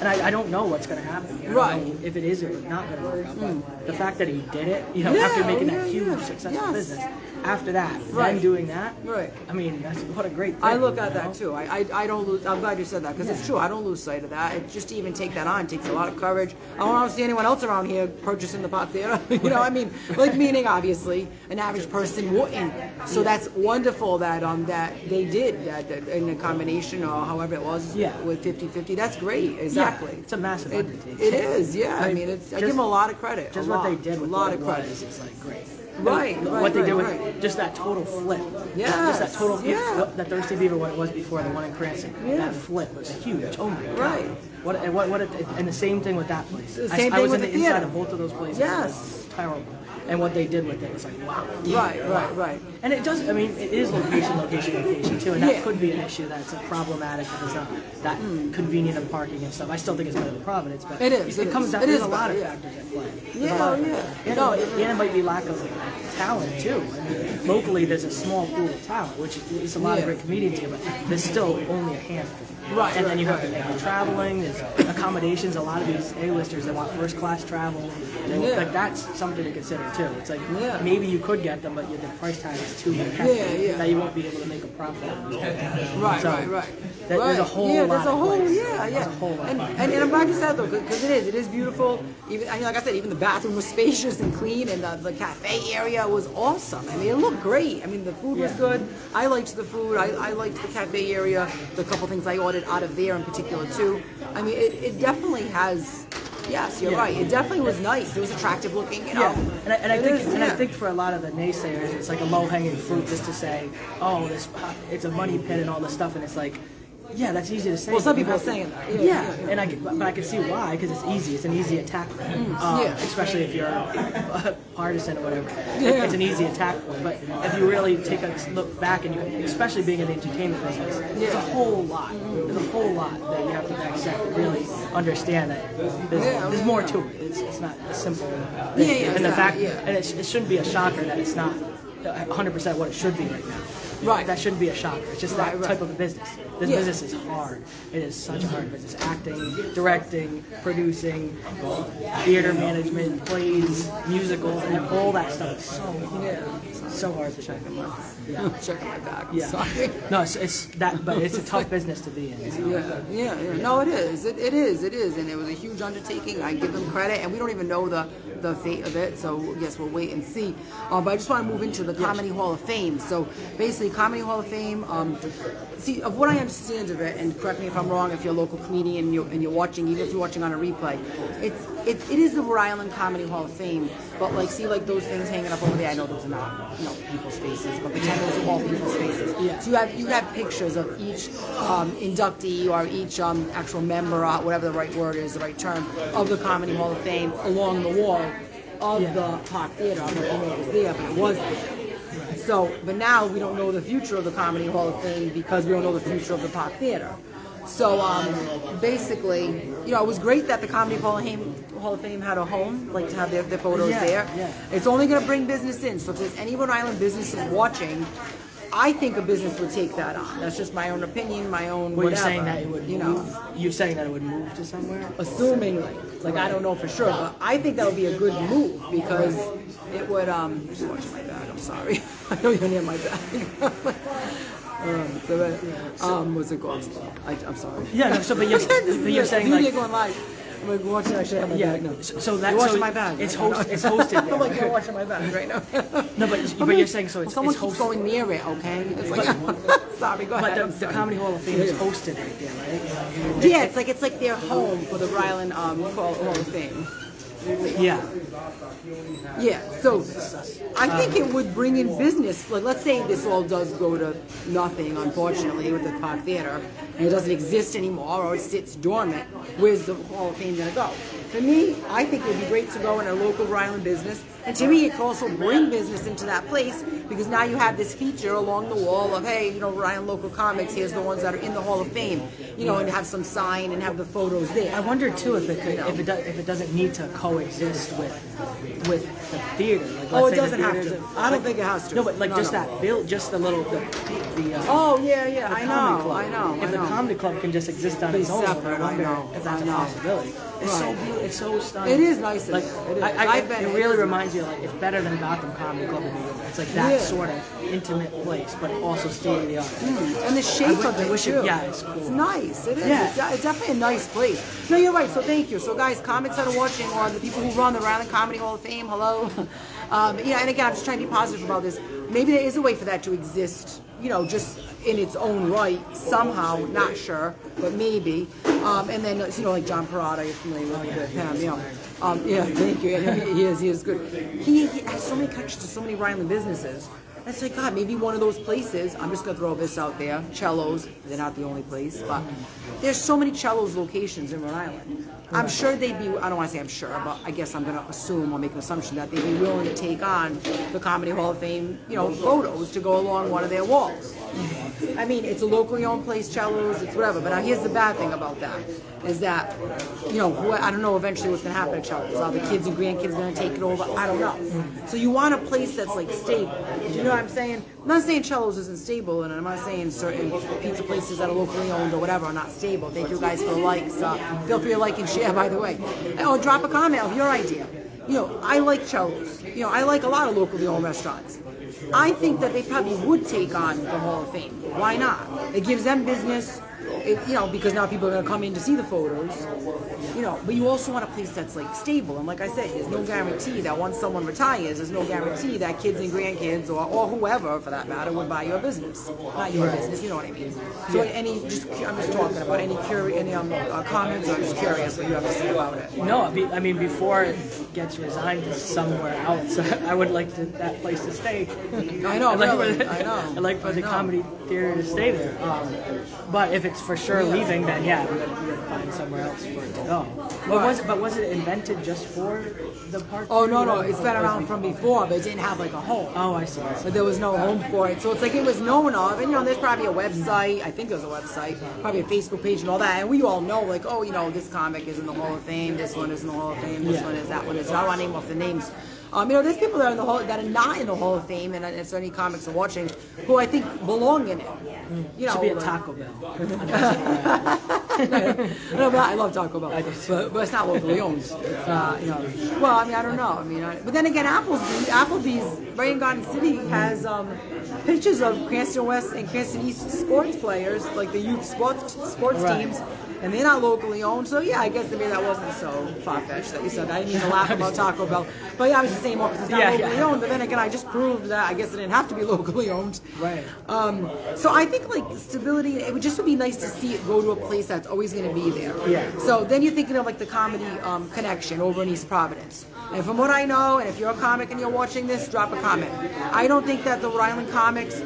And I don't know what's going to happen here. I don't know if it is or not going to work out, but the fact that he did it, after making that huge successful business, after that, then doing that, I mean, what a great thing. I look at that too. I don't lose. I'm glad you said that because it's true. I don't lose sight of that. Just to even take that on takes a lot of courage. I don't see anyone else around here purchasing the Park Theater. I mean, like meaning obviously an average person wouldn't. So that's wonderful that that they did that in a combination or however it was with 50-50. That's great. Exactly. It's a massive undertaking. It is. I mean, I give them a lot of credit. Just what they did with a lot of credit is like great. What they did with just that total flip. Just that total flip. That Thirsty Beaver, what it was before, the one in Cranston. That flip was huge. Oh my God. And the same thing with that place. I was in the inside of both of those places. Yes. Terrible. And what they did with it was like, wow. Right. And it does, I mean, it is location too, and that could be an issue that's problematic if it's not that convenient of parking and stuff. I still think it's better than Providence, but it comes down, there's a lot of factors at play. And it might be lack of talent too. I mean, locally there's a small pool of talent, which is a lot of great comedians here, but there's still only a handful. And then you have to make the traveling, there's accommodations. A lot of these A-listers, they want first-class travel. Like that's something to consider too. It's like maybe you could get them, but the price tag is too hefty that you won't be able to make a profit. Right. There's a whole lot. There's a whole lot. And I'm glad you said though, because it is beautiful. Even like I said, even the bathroom was spacious and clean, and the cafe area was awesome. I mean, it looked great. I mean, the food was good. I liked the food. I liked the cafe area. The couple things I ordered out of there in particular too. I mean, it definitely has. Yes, you're right. It definitely was nice. It was attractive looking, And I think for a lot of the naysayers, it's like a low-hanging fruit just to say, oh, it's a money pit and all this stuff, and it's like, yeah, that's easy to say. Well, some people are saying that. But I can see why, because it's easy. It's an easy attack point, especially if you're a partisan or whatever. It's an easy attack point. But if you really take a look back, and especially being in the entertainment business, there's a whole lot. There's a whole lot that you have to dissect and really understand that there's more to it. It's not a simple thing. And the fact, and it shouldn't be a shocker that it's not 100% what it should be right now. That shouldn't be a shocker. It's just that type of a business. This business is hard. It is such a hard business. Acting, directing, producing, theater management, plays, musicals, and all that stuff is so hard. so hard to check. I'm checking my bag. I'm Yeah. sorry. No, it's that, but it's a tough business to be in. So. Yeah. No, it is. It is, and it was a huge undertaking. I give them credit, and we don't even know the fate of it, so yes, we'll wait and see. But I just want to move into the Comedy Hall of Fame. So basically, Comedy Hall of Fame, see, of what I understand of it, and correct me if I'm wrong, if you're a local comedian and you're watching, even if you're watching on a replay, it is the Rhode Island Comedy Hall of Fame, but like, see, like those things hanging up over there, I know those are not, people's faces, but pretend those are all people's faces. Yeah. So you have pictures of each inductee or each actual member, whatever the right word is, the right term, of the Comedy Hall of Fame along the wall of the Park Theater. I don't know if you know it was there, but it was there. So, but now we don't know the future of the Comedy Hall of Fame because we don't know the future of the Park Theater. So basically, it was great that the Comedy Hall of Fame had a home, like to have their photos there. Yeah. It's only going to bring business in. So if there's any Rhode Island businesses watching, I think a business would take that on. That's just my own opinion, my own whatever. You're saying that it would move? You're saying that it would move to somewhere? Assumingly. Like, I don't know for sure, but I think that would be a good move because it would, just watching my bag, I'm sorry. I know you're near my bag. What's it called? I'm sorry. Yeah, no, so, but you're saying like... going live. I'm like, watching, I should have my bag now. So that, you're watching my bag. It's hosted there. I'm like, you're watching my bag right now. No, but you're saying so it's someone it's keeps hosted. going near it, okay? It's like, sorry, go ahead. But the Comedy Hall of Fame is hosted right there, right? Yeah, it's like their home for the Rhode Island Hall of Fame. Yeah. Yeah, so I think it would bring in business. Like, let's say this all does go to nothing, unfortunately, with the Park Theater, and it doesn't exist anymore, or it sits dormant. Where's the Hall of Fame going to go? For me, I think it would be great to go in a local Rhode Island business, and to me, it could also bring business into that place because now you have this feature along the wall of, hey, Rhode Island local comics. Here's the ones that are in the Hall of Fame, and have some sign and have the photos there. I wonder too if it doesn't need to coexist with the theater. Like, it doesn't have to. I don't think it has to. No, but just that build, just the little I know. If the comedy club can just exist on its own, separate, I wonder if that's a possibility. It's so beautiful. It's so stunning. It is nice. Like, it really reminds you, like, it's better than Gotham Comedy Club in New York. It's like that sort of intimate place, but also state of the art. And the shape of it too. Yeah, it's cool. It's nice. It is. Yeah. It's definitely a nice place. No, you're right. So thank you. So guys, comics that are watching, or the people who run the Rhode Island Comedy Hall of Fame, hello. And again, I'm just trying to be positive about this. Maybe there is a way for that to exist, just in its own right somehow. Not sure, but maybe. And then like John Parada, you're familiar with him. Thank you. And he is good. He has so many connections to so many Rhode Island businesses. It's like, God, maybe one of those places, I'm just going to throw this out there, cellos, they're not the only place, but there's so many cellos locations in Rhode Island. I'm sure they'd be, I don't want to say I'm sure, but I guess I'm going to assume or make an assumption that they'd be willing to take on the Comedy Hall of Fame, photos to go along one of their walls. I mean, it's a locally owned place, cellos, it's whatever, but now here's the bad thing about that, is that, I don't know eventually what's going to happen to cellos. Are the kids and grandkids going to take it over? I don't know. So you want a place that's like stable. Do you know what I'm saying? I'm not saying cellos isn't stable, and I'm not saying certain pizza places that are locally owned or whatever are not stable. Thank you guys for the likes. Feel free to like and share, by the way. Or drop a comment of your idea. I like cellos. I like a lot of locally owned restaurants. I think that they probably would take on the Hall of Fame. Why not? It gives them business, because now people are going to come in to see the photos. But you also want a place that's like stable. And like I said, there's no guarantee that once someone retires, there's no guarantee that kids and grandkids or whoever, for that matter, would buy your business. Not your business, you know what I mean. So I'm just talking about any comments, or just curious what you have to say about it. No, I mean, before it gets resigned to somewhere else, I would like that place to stay. I know, I'd like for the comedy theater to stay there. But if it's for sure leaving, then we would find somewhere else for it to go. But was it invented just for the park? Oh, no, it's been around from before, but it didn't have like a home. Oh, I see. But there was no home for it. So it's like it was known of, and there's probably a website, I think there's a website, probably a Facebook page and all that, and we all know, like, this comic is in the Hall of Fame, this one is in the Hall of Fame, this one is, that one is. I don't want to name off the names. There's people that are that are not in the Hall of Fame, and if any comics are watching, who I think belong in it. Should be a Taco Bell. No, but I love Taco Bell, but it's not locally owned. It's, well, I mean, I don't know. I mean, but then again, Applebee's right in Garden City has pictures of Cranston West and Cranston East sports players, like the youth sports teams. And they're not locally owned, so yeah, I guess maybe that wasn't so far-fetched that you said. I didn't mean to laugh about Taco Bell. But yeah, I was just saying more because it's not locally owned, but then again, I just proved that I guess it didn't have to be locally owned. Right. So I think like stability, it would just be nice to see it go to a place that's always going to be there. Yeah. So then you're thinking of like the comedy connection over in East Providence. And from what I know, and if you're a comic and you're watching this, drop a comment. I don't think that the Rhode Island comics,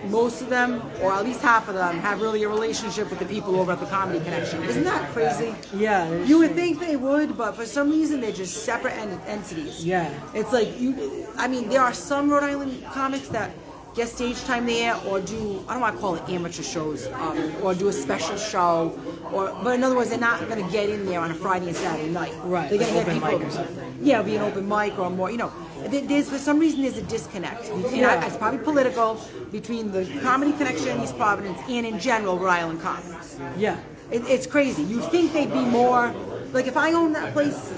most of them, or at least half of them, have really a relationship with the people over at the Comedy Connection. Isn't that crazy? Yeah. You would think they would, but for some reason they're just separate entities. Yeah. It's like, I mean, there are some Rhode Island comics that get stage time there or do, I don't want to call it amateur shows, or do a special show, but in other words, they're not going to get in there on a Friday and Saturday night. Right. They're going to get open people. Mic or something. Yeah, it'll be an open mic or more, for some reason there's a disconnect. It's probably political between the Comedy Connection in East Providence and in general Rhode Island comics. Yeah. It's crazy. You'd think they'd be more, like if I owned that place,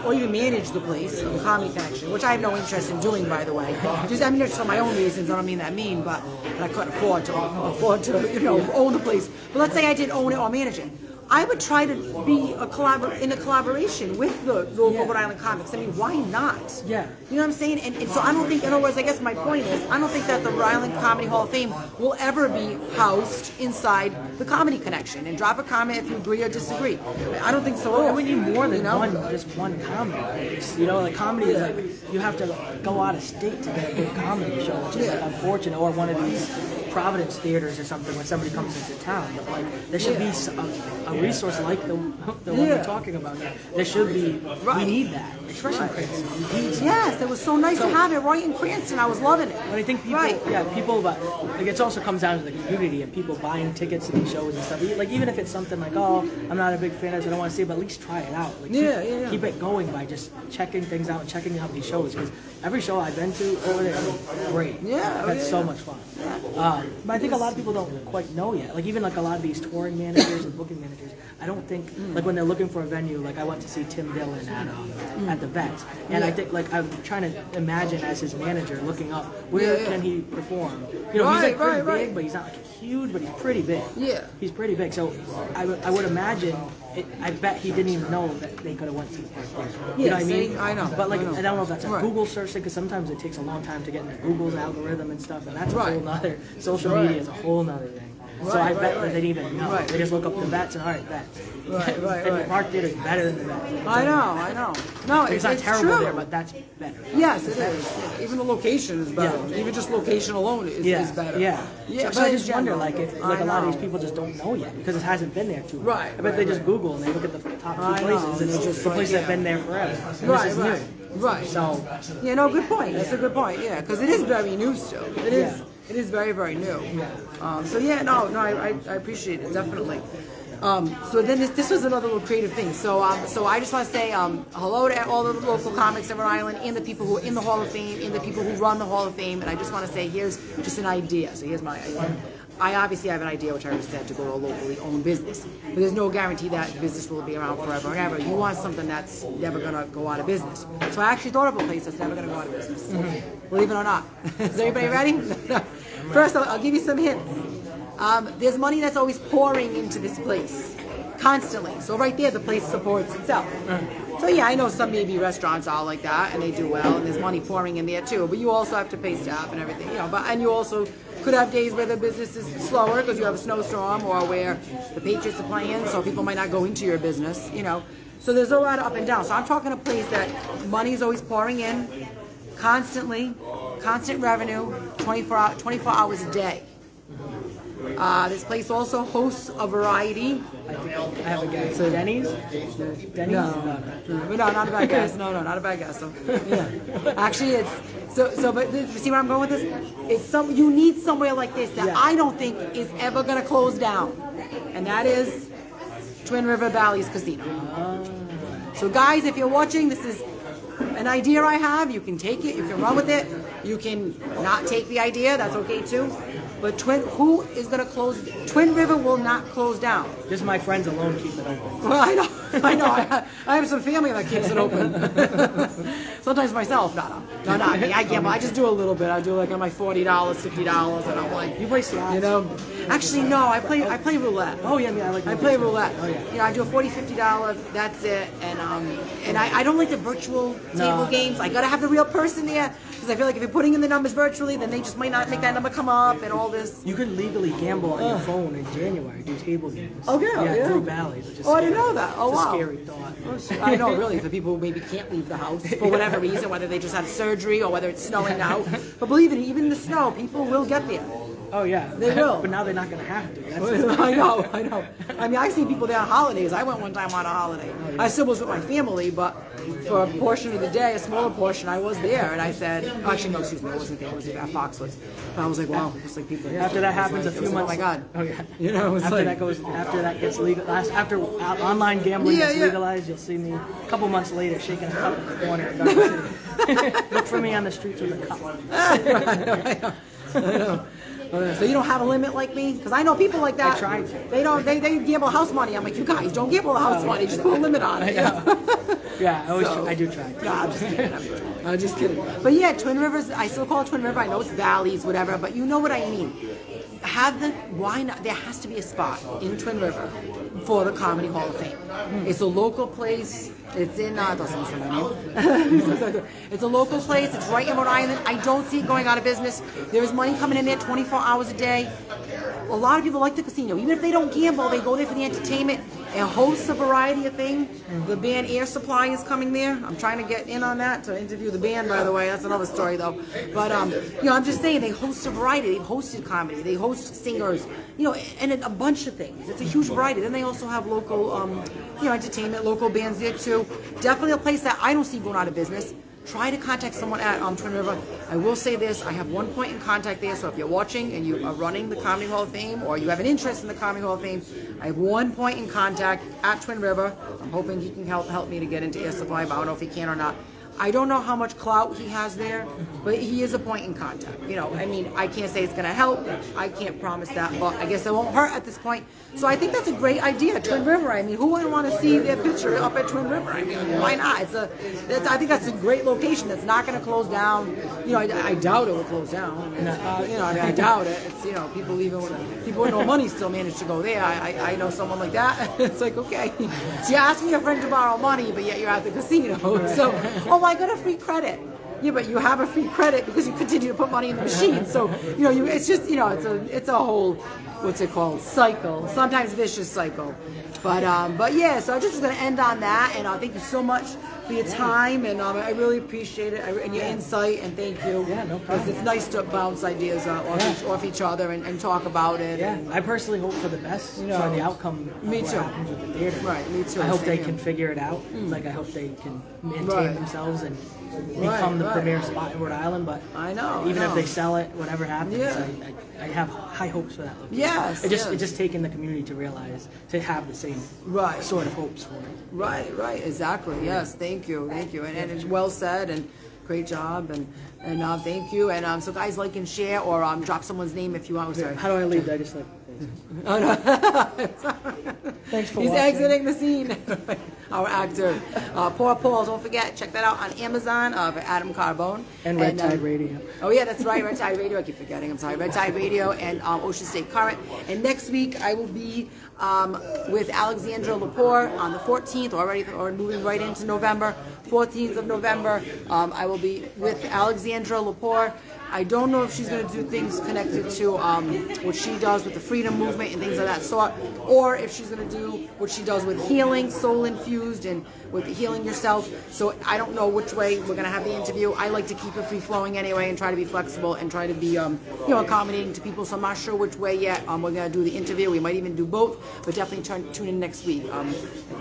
or even manage the place, the Comedy Connection, which I have no interest in doing, by the way. Just, I mean, it's for my own reasons. I don't mean that mean, but I couldn't afford to own the place. But let's say I did own it or manage it. I would try to be in a collaboration with the local Rhode Island comics. I mean, why not? Yeah. You know what I'm saying? And so I don't think, in other words, I guess my point is, I don't think that the Rhode Island Comedy Hall of Fame will ever be housed inside the Comedy Connection. And drop a comment if you agree or disagree. I don't think so. And we need more than one comedy place. Like comedy is like, you have to go out of state to get a good comedy show, which is like unfortunate, or one of these Providence theaters or something when somebody comes into town. But like, there should be a resource like the one we're talking about here. There should be. We need that, especially in Cranston. Yes, it was so nice to have it right in Cranston. I was loving it. But I think people, but like it also comes down to the community and people buying tickets to these shows and stuff. Like even if it's something like, oh, I'm not a big fan of it, I don't want to see it, but at least try it out. Like, keep it going by just checking things out and checking out these shows, because every show I've been to over there is great. Yeah, that's so much fun. But I think a lot of people don't quite know yet. Like even like a lot of these touring managers and booking managers, I don't think like when they're looking for a venue. Like I went to see Tim Dillon at the Vet, and I think like I'm trying to imagine as his manager looking up where can he perform. He's like pretty big, but he's not like huge, but he's pretty big. Yeah, he's pretty big. So I would imagine. I bet he didn't even know that they could have went to you know what I mean? I know. But like I don't know if that's a Google search thing, because sometimes it takes a long time to get into Google's algorithm and stuff, and that's a whole nother. Social media is a whole nother thing. So I bet they didn't even know. They just look up the Vets and all right, Vets. And Mark Theater is better than the Vets. I know. No, it's not terrible there, but that's better. Yes, it is. Even the location is better. Even just location alone is better. Yeah. So I just wonder, like, if like a lot of these people just don't know yet because it hasn't been there too long. Right. I bet they just Google and they look at the top 2 places and it's just the places that've been there forever. And this is new. Right. So. Good point. That's a good point. Yeah, because it is very new still. It is. It is very, very new. I appreciate it, definitely. So then this was another little creative thing. So I just want to say hello to all the local comics in Rhode Island and the people who are in the Hall of Fame and the people who run the Hall of Fame. And I just want to say here's just an idea. So here's my idea. I obviously have an idea, which I already said, to go to a locally owned business. But there's no guarantee that business will be around forever and ever. You want something that's never going to go out of business. So I actually thought of a place that's never going to go out of business. Believe it or not. Is everybody ready? First, I'll give you some hints. There's money that's always pouring into this place, constantly. So right there, the place supports itself. So yeah, I know some maybe restaurants are like that, and they do well, and there's money pouring in there too. But you also have to pay staff and everything, and you also could have days where the business is slower because you have a snowstorm, or where the Patriots are playing, so people might not go into your business, So there's a lot of up and down. So I'm talking a place that money's always pouring in, constantly, constant revenue, 24 hours a day. This place also hosts a variety. I have a guess. So Denny's? Denny's? No, not a bad guess. No, not a bad guess. So, yeah. Actually, it's but see where I'm going with this? It's you need somewhere like this that I don't think is ever going to close down, and that is Twin River Valley's Casino. So guys, if you're watching, this is an idea I have. You can take it, you can run with it, you can not take the idea, that's okay too. But who is going to close? Twin River will not close down. Just my friends alone keep it open. Well, I know. I have some family that keeps it open. Sometimes myself, no, not me. I gamble. I just do a little bit. I do like on my $40, $50, and I'm like, You play slots? you know. Actually, no. I play roulette. Oh yeah, I like. I play roulette. Oh yeah. Yeah, I do a $40, $50. That's it. And I don't like the virtual table games. I gotta have the real person there because I feel like if you're putting in the numbers virtually, then they just might not make that number come up and all this. You could legally gamble on your phone in January, do table games. Oh yeah, yeah. Through Bally's, which is I didn't know that. Oh it's wow. a scary thought. I know, really, for people who maybe can't leave the house for whatever reason, whether they just had surgery or whether it's snowing out. But believe it, even in the snow, people will get there. Oh yeah, They will. But now they're not going to have to. That's I know. I mean, I've seen people there on holidays. I went one time on a holiday. I still was with my family, but for a portion of the day, a smaller portion, I was there. And I said, actually, no, excuse me, I wasn't there. I was at Foxwoods. And I was like, wow, just like people. After that happens a few months. Oh my God. Oh yeah. You know, it's after like, after that gets legal, after online gambling gets legalized, you'll see me a couple months later shaking a cup in the corner of Garden City. Look for me on the streets with a cup. I know. So you don't have a limit like me? Because I know people like that. I tried to. They don't. They gamble house money. I'm like, you guys don't gamble the house money. Just put a limit on it. Yeah, I do try. No, I'm just kidding. I'm just kidding. But yeah, Twin Rivers. I still call it Twin River. I know it's valleys, whatever. But you know what I mean. Why not? There has to be a spot in Twin River for the Comedy Hall of Fame. It's a local place. It's in, doesn't say my name. It's a local place. It's right in Rhode Island. I don't see it going out of business. There is money coming in there 24 hours a day. A lot of people like the casino. Even if they don't gamble, they go there for the entertainment and host a variety of things. The band Air Supply is coming there. I'm trying to get in on that to interview the band, by the way. That's another story, though. But, you know, I'm just saying they host a variety. They've hosted comedy. They host singers, you know, and a bunch of things. It's a huge variety. Then they also have local, you know, entertainment, local bands there, too. Definitely a place that I don't see going out of business. Try to contact someone at Twin River. I will say this, I have one point in contact there, so if you're watching and you are running the Comedy Hall of Fame or you have an interest in the Comedy Hall of Fame, I have one point in contact at Twin River. I'm hoping he can help me to get into Air Supply, but I don't know if he can or not. I don't know how much clout he has there, but he is a point in contact. You know, I mean, I can't say it's going to help. I can't promise that, but I guess it won't hurt at this point. So I think that's a great idea, Twin River. I mean, who wouldn't want to see their picture up at Twin River? I mean, why not? I think that's a great location. That's not going to close down. You know, I doubt it will close down. You know, I mean, I doubt it. It's, you know, people with no money still manage to go there. I know someone like that. It's like, okay, so you're asking your friend to borrow money, but yet you're at the casino. So, oh, I got a free credit. Yeah, but you have a free credit because you continue to put money in the machine. So, you know, it's just, you know, it's a whole, what's it called, cycle. Sometimes vicious cycle. But yeah, so I'm just going to end on that. And thank you so much for your time. And I really appreciate it and your insight. And thank you. Yeah, no problem. It's nice to bounce ideas off each other and talk about it. Yeah, I personally hope for the best for the outcome of what happens with the theater. Right, me too. I hope they can figure it out. Like, I hope they can maintain themselves and become the premier spot in Rhode Island. But I know. Even if they sell it, whatever happens, Yeah. I have high hopes for that location. Yes. It's just taking the community to realize, to have the same sort of hopes for it. Right, exactly. Yes, thank you. And it's well said and great job and thank you. And so guys, like and share or drop someone's name if you want. Sorry. How do I leave? I just like. Oh, no. Thanks for He's watching. exiting the scene. Our actor. Poor Paul, don't forget, check that out on Amazon for Adam Carbone. And Red Tide Radio. Oh yeah, that's right, Red Tide Radio. I keep forgetting, I'm sorry. Red Tide Radio and Ocean State Current. And next week I will be with Alexandra Lepore on the 14th, or moving right into November. 14th of November, I will be with Alexandra Lepore. I don't know if she's going to do things connected to what she does with the freedom movement and things of that sort, or if she's going to do what she does with healing, soul infused, and with healing yourself. So I don't know which way we're going to have the interview. I like to keep it free flowing anyway and try to be flexible and try to be you know, accommodating to people. So I'm not sure which way yet we're going to do the interview. We might even do both, but definitely tune in next week. I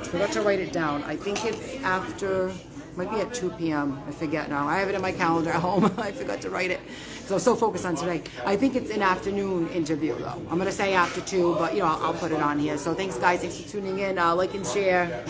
forgot to write it down. I think it's after. Might be at 2 p.m. I forget now. I have it in my calendar at home. I forgot to write it. So I'm so focused on today. I think it's an afternoon interview, though. I'm going to say after 2, but, you know, I'll put it on here. So thanks, guys. Thanks for tuning in. Like and share.